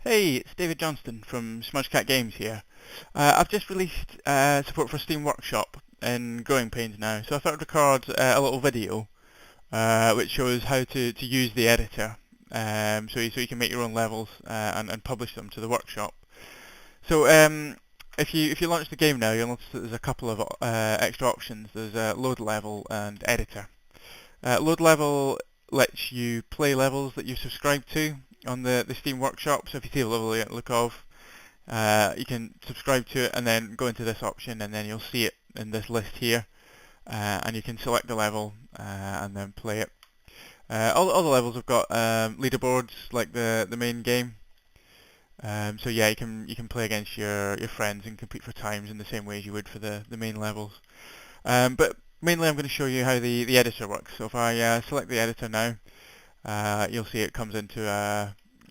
Hey, it's David Johnston from SmudgeCat Games here. I've just released support for Steam Workshop in Growing Pains now, so I thought I'd record a little video which shows how to use the editor, so you can make your own levels and publish them to the workshop. So if you launch the game now, you'll notice that there's a couple of extra options. There's load level and editor. Load level lets you play levels that you subscribe to on the Steam Workshop. So if you see a level you look of, you can subscribe to it and then go into this option, and then you'll see it in this list here. And you can select the level and then play it. All the levels have got leaderboards like the main game. So yeah, you can play against your friends and compete for times in the same way as you would for the main levels. But mainly I'm going to show you how the editor works. So if I select the editor now, you'll see it comes into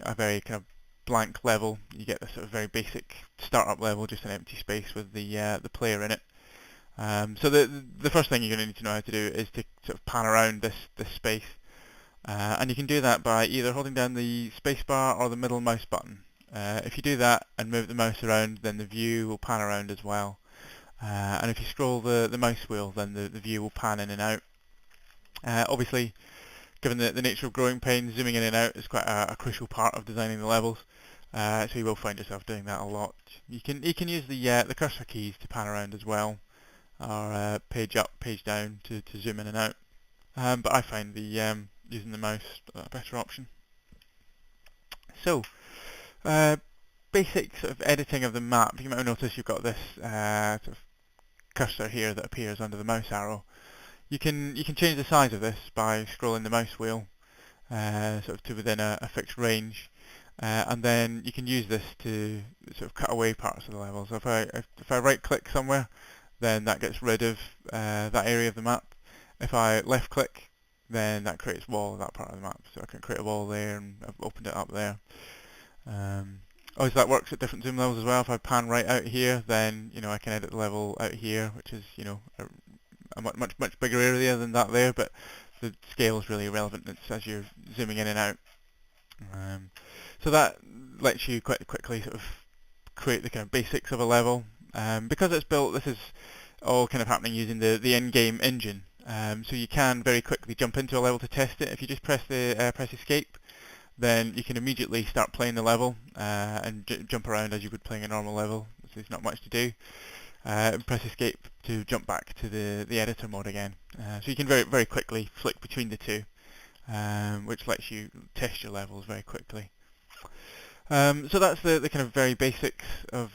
a very kind of blank level. You get this sort of very basic startup level, just an empty space with the player in it. So the first thing you're going to need to know how to do is to sort of pan around this space, and you can do that by either holding down the spacebar or the middle mouse button. If you do that and move the mouse around, then the view will pan around as well. And if you scroll the mouse wheel, then the view will pan in and out. Obviously, given the nature of Growing Pains, zooming in and out is quite a crucial part of designing the levels. So you will find yourself doing that a lot. You can use the cursor keys to pan around as well, or page up, page down to zoom in and out. But I find the using the mouse a better option. So, uh, basic sort of editing of the map. You might have noticed you've got this sort of cursor here that appears under the mouse arrow. You can change the size of this by scrolling the mouse wheel sort of to within a fixed range, and then you can use this to sort of cut away parts of the level. So if I right click somewhere, then that gets rid of that area of the map. If I left click, then that creates wall of that part of the map. So I can create a wall there, and I've opened it up there. Um, Obviously that works at different zoom levels as well. If I pan right out here, then I can edit the level out here, which is a much bigger area than that there, but the scale is really irrelevant. It's as you're zooming in and out. So that lets you quite quickly sort of create the kind of basics of a level. Because it's built, this is all kind of happening using the in-game engine. So you can very quickly jump into a level to test it. If you just press escape, then you can immediately start playing the level and jump around as you would playing a normal level. So there's not much to do. Press escape to jump back to the editor mode again. So you can very quickly flick between the two, which lets you test your levels very quickly. So that's the kind of very basics of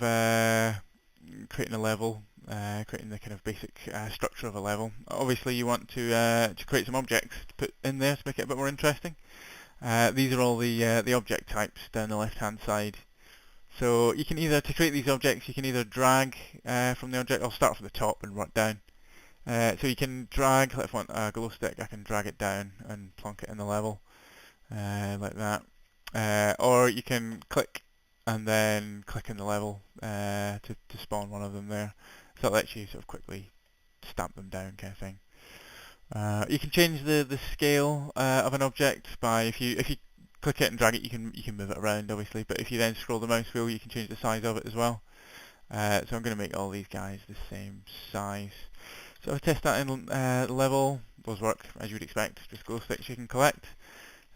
creating a level, creating the kind of basic structure of a level. Obviously you want to create some objects to put in there to make it a bit more interesting. These are all the object types down the left hand side. So you can either, to create these objects, you can either drag from the object. I'll start from the top and work down. So you can drag, if I want a glow stick, I can drag it down and plonk it in the level, like that. Or you can click and then click in the level to spawn one of them there. So that lets you sort of quickly stamp them down, kind of thing. You can change the scale of an object by if you click it and drag it, you can move it around obviously, but if you then scroll the mouse wheel, you can change the size of it as well. So I'm going to make all these guys the same size. So I'll test that in level. Does work as you would expect. Just glow sticks you can collect.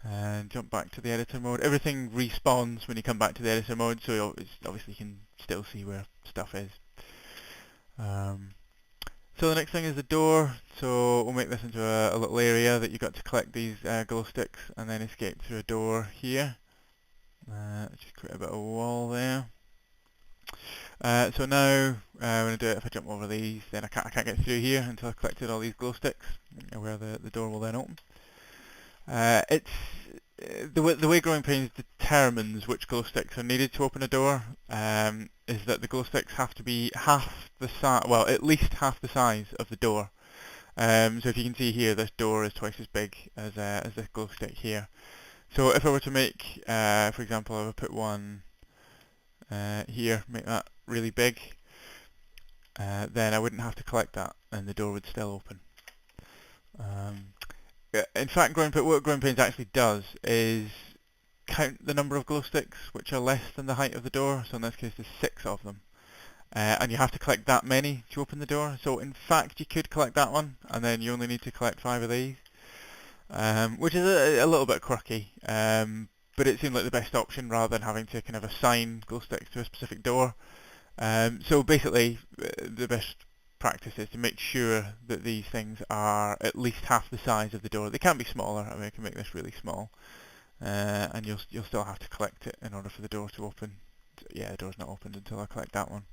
And jump back to the editor mode. Everything respawns when you come back to the editor mode, so obviously you can still see where stuff is. So the next thing is the door. So we'll make this into a little area that you've got to collect these glow sticks and then escape through a door here. Just create a bit of a wall there. So now I'm going to do it. If I jump over these, then I can't get through here until I've collected all these glow sticks, where the door will then open. It's the way Growing Pains determines which glow sticks are needed to open a door is that the glow sticks have to be half the size, well, at least half the size of the door. So if you can see here, this door is twice as big as this glow stick here. So if I were to make, for example, I would put one here, make that really big, then I wouldn't have to collect that, and the door would still open. In fact, what Growing Pains actually does is count the number of glow sticks which are less than the height of the door. So in this case, there's 6 of them. And you have to collect that many to open the door. So in fact, you could collect that one, and then you only need to collect 5 of these, which is a little bit quirky, but it seemed like the best option rather than having to kind of assign glow sticks to a specific door. So basically, the best practice is to make sure that these things are at least half the size of the door. They can be smaller. I mean, I can make this really small, and you'll still have to collect it in order for the door to open. Yeah, the door's not opened until I collect that one.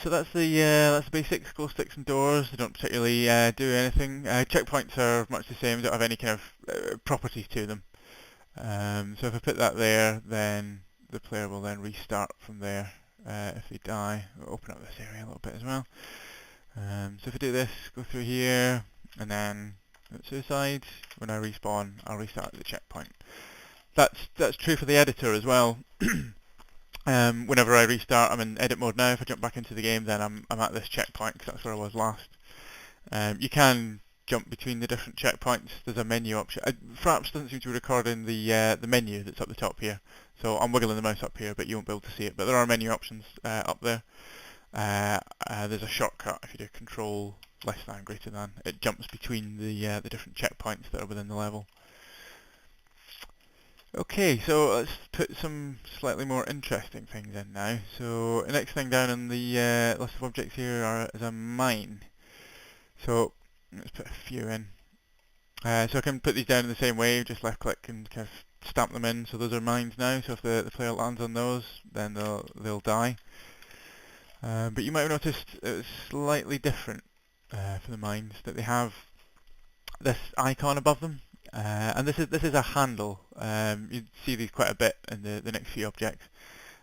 So that's the basics. Glow sticks and doors. They don't particularly do anything. Checkpoints are much the same. They don't have any kind of properties to them. So if I put that there, then the player will then restart from there. If they die, we'll open up this area a little bit as well. So if I do this, go through here, and then at suicide, when I respawn, I'll restart the checkpoint. That's true for the editor as well. Whenever I restart, I'm in edit mode now. If I jump back into the game, then I'm at this checkpoint because that's where I was last. You can jump between the different checkpoints. There's a menu option. Fraps doesn't seem to be recording the menu that's up the top here, so I'm wiggling the mouse up here, but you won't be able to see it. But there are menu options up there. There's a shortcut if you do Control less than greater than. It jumps between the different checkpoints that are within the level. Okay, so let's put some slightly more interesting things in now. So the next thing down on the list of objects here is a mine. So let's put a few in. So I can put these down in the same way, just left click and kind of stamp them in. So those are mines now, so if the player lands on those, then they'll die. But you might have noticed it was slightly different for the mines, that they have this icon above them. And this is a handle. You see these quite a bit in the next few objects.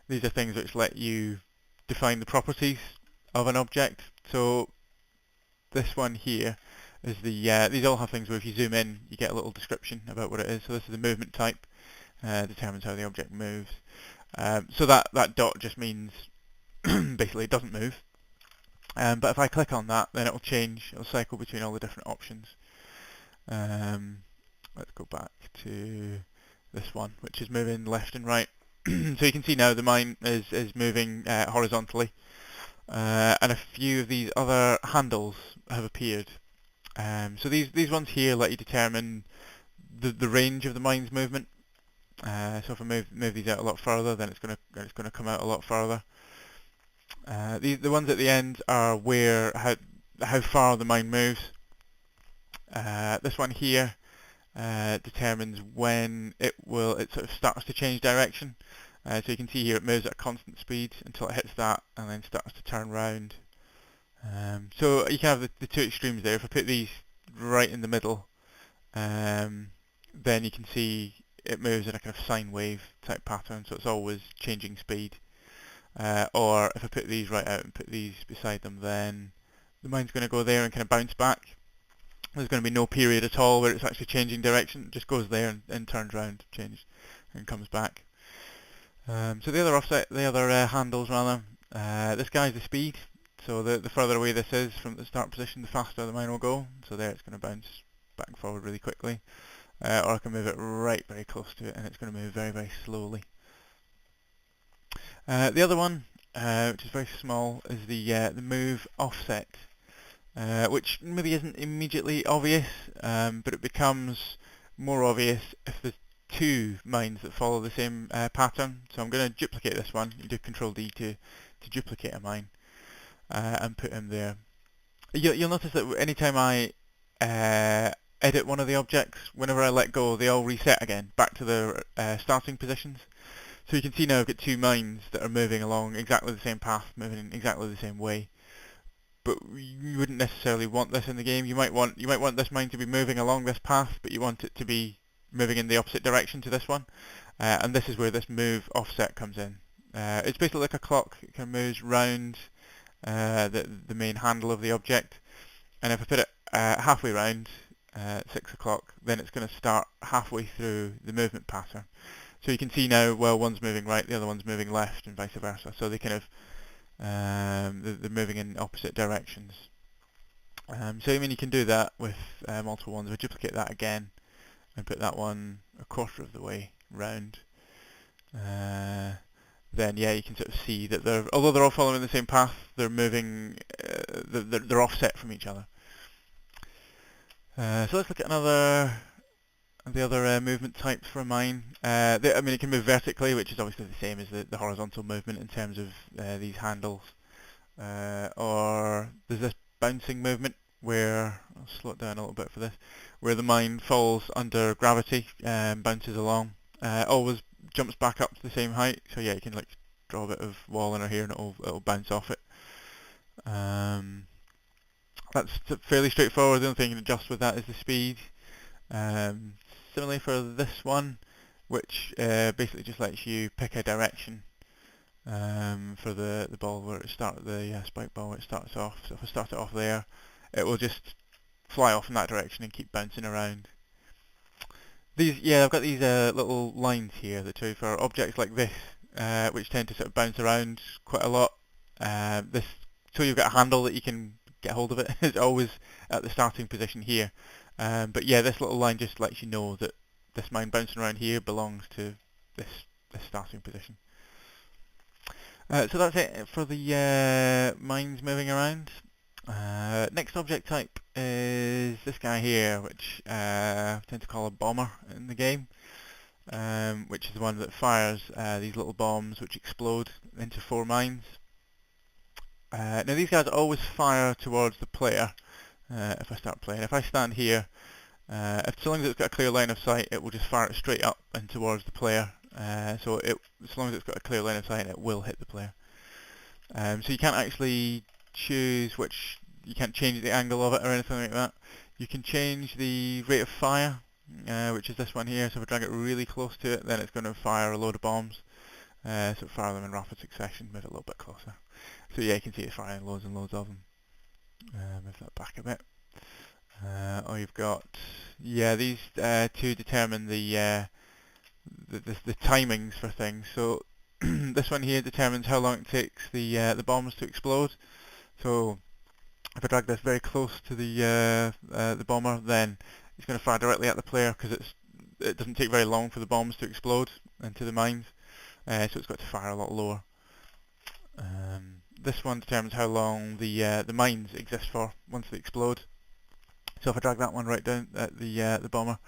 These are things which let you define the properties of an object. So this one here is these all have things where if you zoom in, you get a little description about what it is. So this is the movement type, determines how the object moves. So that dot just means basically it doesn't move. But if I click on that, then it'll change. It'll cycle between all the different options. Let's go back to this one, which is moving left and right. So you can see now the mine is moving horizontally, and a few of these other handles have appeared. So these ones here let you determine the range of the mine's movement. So if I move these out a lot further, then it's gonna come out a lot further. The ones at the end are how far the mine moves. This one here determines when it sort of starts to change direction. So you can see here it moves at a constant speed until it hits that and then starts to turn round. So you can have the two extremes there. If I put these right in the middle, then you can see it moves in a kind of sine wave type pattern, so it's always changing speed. Or if I put these right out and put these beside them, then the mine's going to go there and kind of bounce back. There's going to be no period at all where it's actually changing direction. It just goes there and turns around, changes, and comes back. So the other handles rather, this guy's the speed. So the further away this is from the start position, the faster the mine will go. So there it's going to bounce back and forward really quickly. Or I can move it right very close to it and it's going to move very, very slowly. The other one, which is very small, is the move offset. Which maybe isn't immediately obvious, but it becomes more obvious if there's two mines that follow the same pattern. So I'm going to duplicate this one. You do Control D to duplicate a mine and put him there. You'll notice that anytime I edit one of the objects, whenever I let go, they all reset again back to their starting positions. So you can see now I've got two mines that are moving along exactly the same path, moving in exactly the same way. But you wouldn't necessarily want this in the game. You might want this mine to be moving along this path, but you want it to be moving in the opposite direction to this one. And this is where this move offset comes in. It's basically like a clock. It kind of moves round the main handle of the object. And if I put it halfway round, 6 o'clock, then it's going to start halfway through the movement pattern. So you can see now, well, one's moving right, the other one's moving left, and vice versa. So they kind of they're moving in opposite directions. So I mean you can do that with multiple ones. If I duplicate that again, and put that one a quarter of the way round, then yeah, you can sort of see that although they're all following the same path, they're moving, they're offset from each other. So let's look at the other movement types for a mine. I mean, it can move vertically, which is obviously the same as the horizontal movement in terms of these handles. Or there's this bouncing movement where, I'll slow it down a little bit for this, where the mine falls under gravity and bounces along. Always jumps back up to the same height, so yeah, you can like draw a bit of wall in here and it'll bounce off it. That's fairly straightforward. The only thing you can adjust with that is the speed. Similarly for this one, which basically just lets you pick a direction for the ball where it starts, the spike ball where it starts off. So if I start it off there, it will just fly off in that direction and keep bouncing around. I've got these little lines here that show for objects like this, which tend to sort of bounce around quite a lot. So you've got a handle that you can get hold of it. It's always at the starting position here. But yeah, this little line just lets you know that this mine bouncing around here belongs to this starting position. So that's it for the mines moving around. Next object type is this guy here, which I tend to call a bomber in the game, which is the one that fires these little bombs which explode into 4 mines. Now these guys always fire towards the player if I start playing. If I stand here, so long as it's got a clear line of sight, it will just fire it straight up and towards the player. So as long as it's got a clear line of sight, it will hit the player. So you can't actually choose you can't change the angle of it or anything like that. You can change the rate of fire, which is this one here. So if I drag it really close to it, then it's going to fire a load of bombs. So fire them in rapid succession, move it a little bit closer. So yeah, you can see it's firing loads and loads of them. Move that back a bit. You've got, these two determine the timings for things. So this one here determines how long it takes the bombs to explode. So if I drag this very close to the bomber, then it's going to fire directly at the player because it doesn't take very long for the bombs to explode into the mines. So it's got to fire a lot lower. This one determines how long the mines exist for once they explode. So if I drag that one right down at the bomber,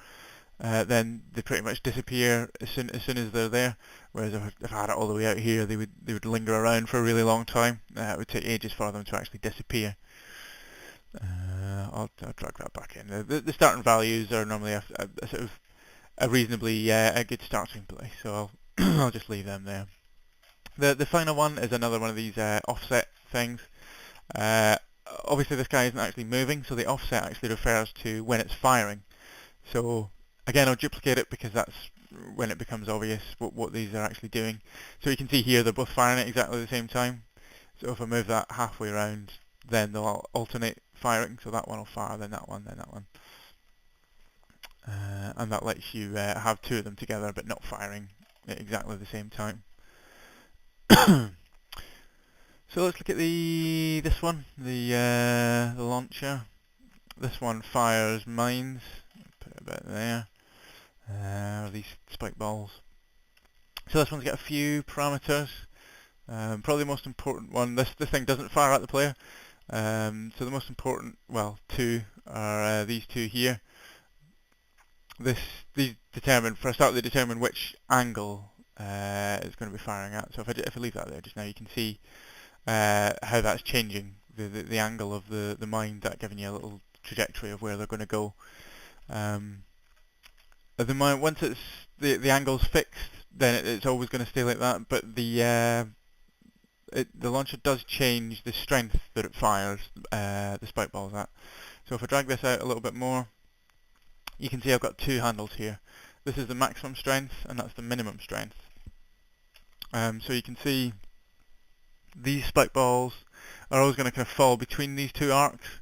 then they pretty much disappear as soon as they're there. Whereas if I had it all the way out here, they would linger around for a really long time. It would take ages for them to actually disappear. I'll drag that back in. The starting values are normally a sort of a reasonably a good starting place, so I'll just leave them there. The final one is another one of these offset things. Obviously this guy isn't actually moving, so the offset actually refers to when it's firing. So again, I'll duplicate it because that's when it becomes obvious what these are actually doing. So you can see here they're both firing at exactly the same time. So if I move that halfway around, then they'll alternate firing. So that one will fire, then that one, then that one. And that lets you have 2 of them together but not firing at exactly the same time. So let's look at this one, the launcher. This one fires mines. Put it about there. These spike balls. So this one's got a few parameters. Probably the most important one. This thing doesn't fire at the player. So the most important, 2 are these 2 here. These determine, for a start, they determine which angle it's going to be firing at. So if I leave that there just now, you can see how that's changing the angle of the mine, that giving you a little trajectory of where they're going to go. At the moment, once it's the angle's fixed, then it's always going to stay like that. But the launcher does change the strength that it fires the spike balls at. So if I drag this out a little bit more, you can see I've got 2 handles here. This is the maximum strength and that's the minimum strength. So you can see these spike balls are always going to kind of fall between these 2 arcs.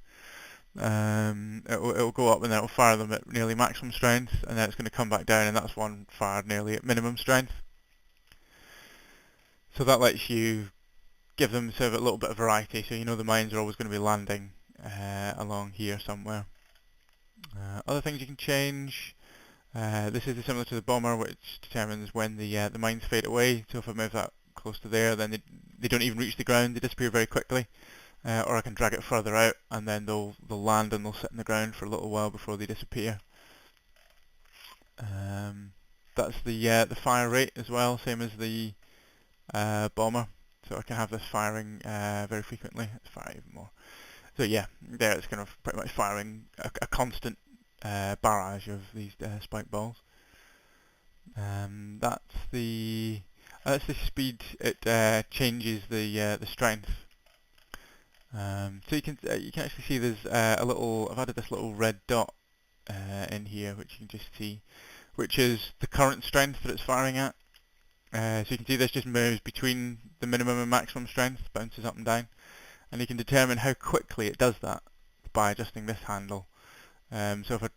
It'll go up and then it'll fire them at nearly maximum strength, and then it's going to come back down, and that's one fired nearly at minimum strength. So that lets you give them sort of a little bit of variety, so you know the mines are always going to be landing along here somewhere. Other things you can change, This is similar to the bomber, which determines when the mines fade away. So if I move that close to there, then they don't even reach the ground, they disappear very quickly. Or I can drag it further out, and then they'll land and they'll sit in the ground for a little while before they disappear. That's the fire rate as well, same as the bomber. So I can have this firing very frequently. Let's fire even more. So yeah, there it's kind of pretty much firing a constant barrage of these spike balls. That's the speed it changes the strength. So you can actually see there's a little. I've added this little red dot in here, which you can just see, which is the current strength that it's firing at. So you can see this just moves between the minimum and maximum strength, bounces up and down, and you can determine how quickly it does that by adjusting this handle. So if I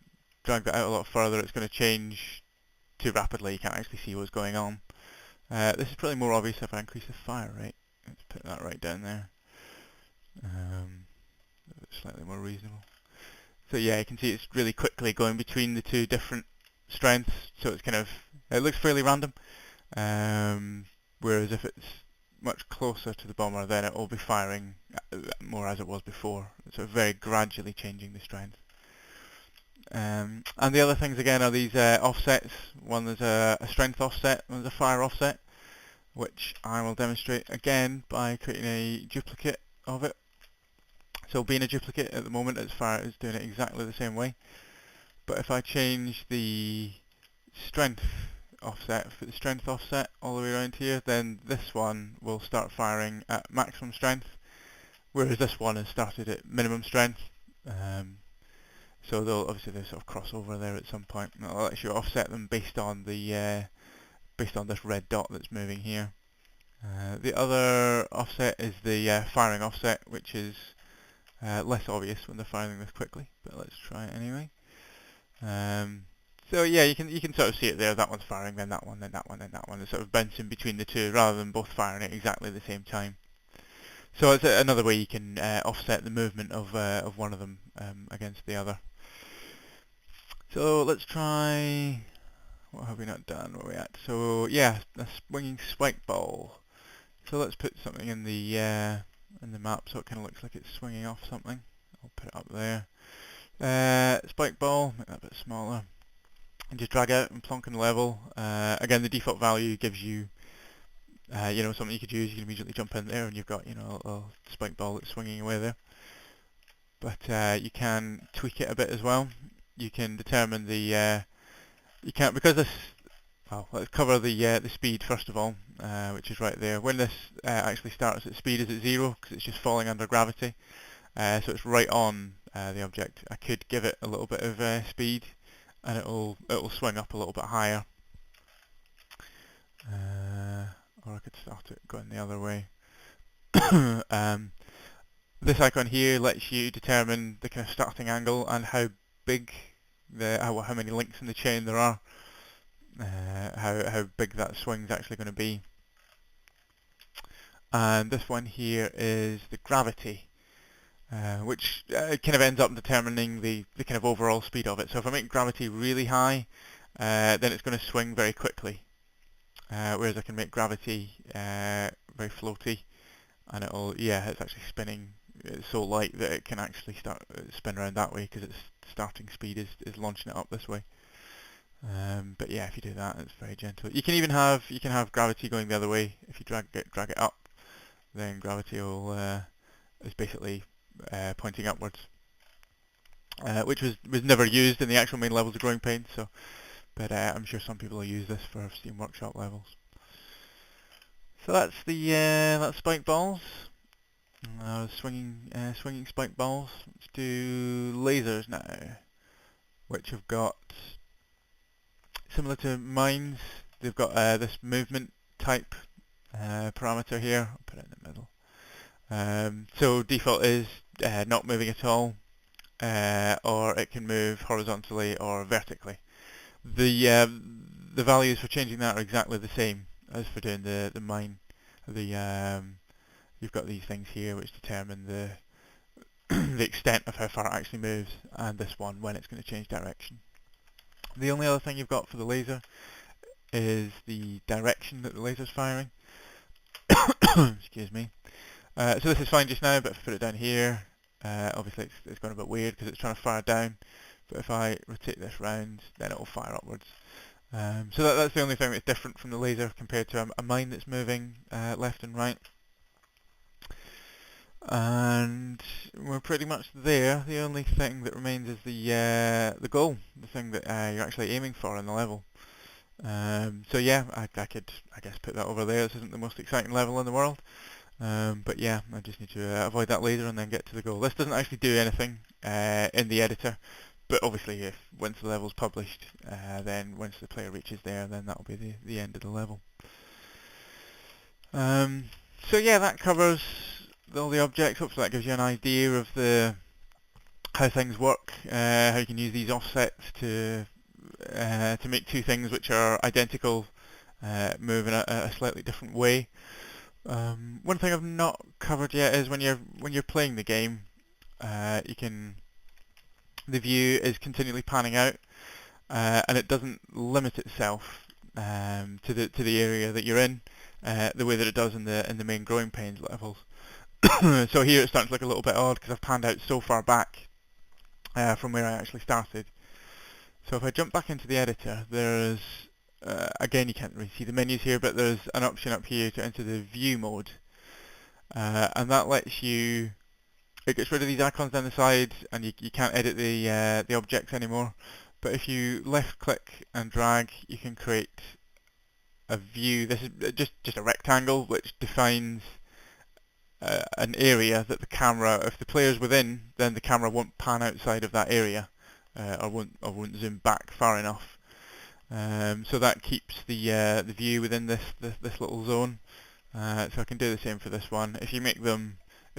drag that out a lot further, it's going to change too rapidly. You can't actually see what's going on. This is probably more obvious if I increase the fire rate. Let's put that right down there. Slightly more reasonable. So yeah, you can see it's really quickly going between the two different strengths. So it's it looks fairly random. Whereas if it's much closer to the bomber, then it will be firing more as it was before. So very gradually changing the strength. And the other things again are these offsets. One is a strength offset, one is a fire offset, which I will demonstrate again by creating a duplicate of it. So being a duplicate at the moment, it's doing it exactly the same way. But if I change the strength offset, put the strength offset all the way around here, then this one will start firing at maximum strength, whereas this one has started at minimum strength. So obviously they'll sort of cross over there at some point, and it'll let you offset them based on this red dot that's moving here. The other offset is the firing offset, which is less obvious when they're firing this quickly, but let's try it anyway. So yeah, you can sort of see it there. That one's firing, then that one, then that one, then that one. It's sort of bouncing between the two rather than both firing at exactly the same time. So it's another way you can offset the movement of one of them against the other. So let's try. What have we not done? Where are we at? So yeah, a swinging spike ball. So let's put something in the map so it kind of looks like it's swinging off something. I'll put it up there. Spike ball, make that a bit smaller, and just drag out and plonk in level. Again, the default value gives you, something you could use. You can immediately jump in there, and you've got, a spike ball that's swinging away there. But you can tweak it a bit as well. You can determine because this. Well, let's cover the speed first of all, which is right there. When this actually starts, its speed is at 0 because it's just falling under gravity. So it's right on the object. I could give it a little bit of speed, and it'll swing up a little bit higher. Or I could start it going the other way. This icon here lets you determine the kind of starting angle and how big how many links in the chain there are. How big that swing's actually going to be. And this one here is the gravity, which kind of ends up determining the kind of overall speed of it. So if I make gravity really high, then it's going to swing very quickly. Whereas I can make gravity very floaty, and it's actually spinning. It's so light that it can actually spin around that way because its starting speed is launching it up this way. But yeah, if you do that, it's very gentle. You can even have gravity going the other way. If you drag it up, then gravity is basically pointing upwards, which was never used in the actual main levels of Growing Pains. But I'm sure some people will use this for Steam Workshop levels. So that's that's spike balls. Swinging spike balls. Let's do lasers now, which have got, similar to mines, they've got this movement type parameter here. I'll put it in the middle. So default is not moving at all, or it can move horizontally or vertically. The values for changing that are exactly the same as for doing the mine. You've got these things here which determine the the extent of how far it actually moves, and this one when it's going to change direction. The only other thing you've got for the laser is the direction that the laser's firing. Excuse me. So this is fine just now, but if I put it down here, obviously it's gone a bit weird because it's trying to fire down. But if I rotate this round, then it will fire upwards. So that's the only thing that's different from the laser compared to a mine that's moving left and right. And we're pretty much there. The only thing that remains is the goal, the thing that you're actually aiming for in the level. So yeah, I could, I guess, put that over there. This isn't the most exciting level in the world. But yeah, I just need to avoid that laser and then get to the goal. This doesn't actually do anything in the editor, but obviously if once the level's published, then once the player reaches there, then that'll be the end of the level. So yeah, that covers all the objects. Hopefully that gives you an idea of how things work, how you can use these offsets to make two things which are identical move in a slightly different way. One thing I've not covered yet is when you're playing the game, the view is continually panning out, and it doesn't limit itself to the area that you're in, the way that it does in the main Growing Pains levels. So here it's starting to look a little bit odd because I've panned out so far back from where I actually started. So if I jump back into the editor, there's again, you can't really see the menus here, but there's an option up here to enter the view mode, and that lets you. It gets rid of these icons down the side, and you can't edit the objects anymore. But if you left-click and drag, you can create a view. This is just a rectangle which defines an area that the camera, if the player's within, then the camera won't pan outside of that area, or won't zoom back far enough. So that keeps the view within this little zone. So I can do the same for this one. If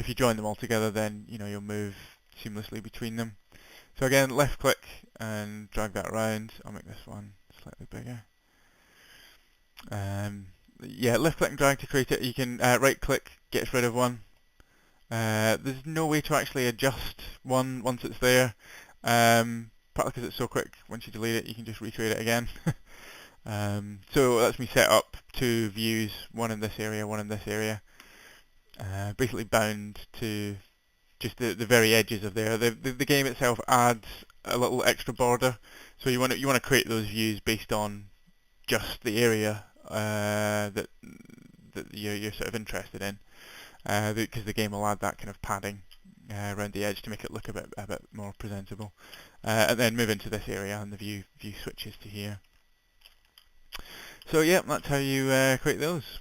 you join them all together, then you'll move seamlessly between them. So again, left click and drag that around. I'll make this one slightly bigger. Yeah, left click and drag to create it. You can right click, gets rid of one. There's no way to actually adjust one once it's there. Partly because it's so quick, once you delete it you can just recreate it again. So it lets me set up two views, one in this area, one in this area, basically bound to just the very edges of there. The game itself adds a little extra border, so you want to create those views based on just the area that you're sort of interested in, because the game will add that kind of padding around the edge to make it look a bit more presentable, and then move into this area and the view switches to here. So yeah, that's how you create those.